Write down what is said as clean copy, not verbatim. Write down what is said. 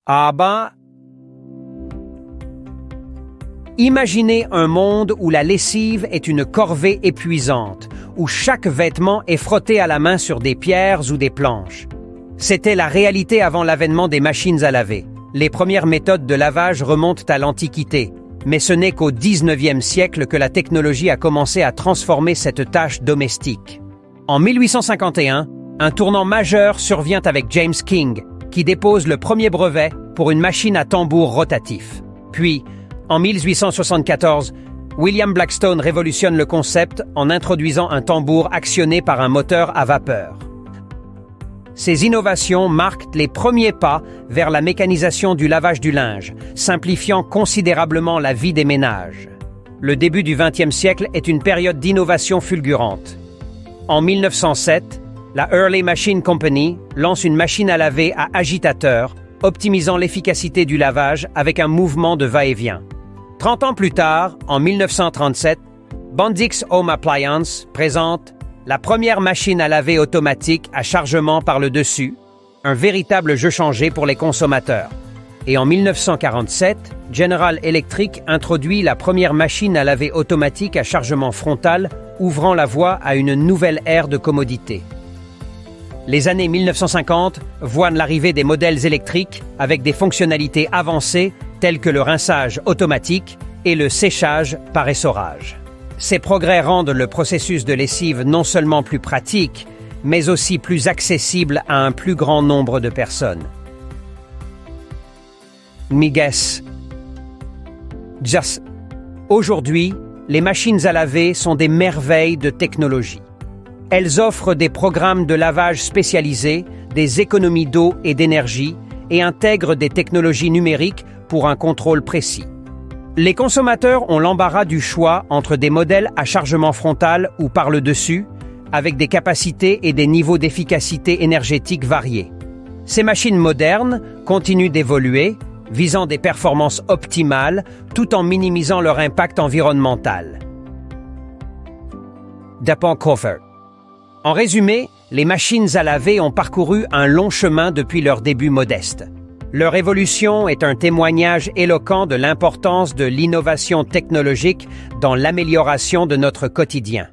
Ah ben... Imaginez un monde où la lessive est une corvée épuisante, où chaque vêtement est frotté à la main sur des pierres ou des planches. C'était la réalité avant l'avènement des machines à laver. Les premières méthodes de lavage remontent à l'Antiquité, mais ce n'est qu'au 19e siècle que la technologie a commencé à transformer cette tâche domestique. En 1851, un tournant majeur survient avec James King, qui dépose le premier brevet pour une machine à tambour rotatif. Puis, en 1874, William Blackstone révolutionne le concept en introduisant un tambour actionné par un moteur à vapeur. Ces innovations marquent les premiers pas vers la mécanisation du lavage du linge, simplifiant considérablement la vie des ménages. Le début du XXe siècle est une période d'innovation fulgurante. En 1907, la Hurley Machine Company lance une machine à laver à agitateur, optimisant l'efficacité du lavage avec un mouvement de va-et-vient. 30 ans plus tard, en 1937, Bendix Home Appliance présente la première machine à laver automatique à chargement par le dessus, un véritable jeu changé pour les consommateurs. Et en 1947, General Electric introduit la première machine à laver automatique à chargement frontal, ouvrant la voie à une nouvelle ère de commodité. Les années 1950 voient l'arrivée des modèles électriques avec des fonctionnalités avancées telles que le rinçage automatique et le séchage par essorage. Ces progrès rendent le processus de lessive non seulement plus pratique, mais aussi plus accessible à un plus grand nombre de personnes. Migues. Aujourd'hui, les machines à laver sont des merveilles de technologie. Elles offrent des programmes de lavage spécialisés, des économies d'eau et d'énergie et intègrent des technologies numériques pour un contrôle précis. Les consommateurs ont l'embarras du choix entre des modèles à chargement frontal ou par le dessus, avec des capacités et des niveaux d'efficacité énergétique variés. Ces machines modernes continuent d'évoluer, visant des performances optimales tout en minimisant leur impact environnemental. Dapon Comfort. En résumé, les machines à laver ont parcouru un long chemin depuis leur début modeste. Leur évolution est un témoignage éloquent de l'importance de l'innovation technologique dans l'amélioration de notre quotidien.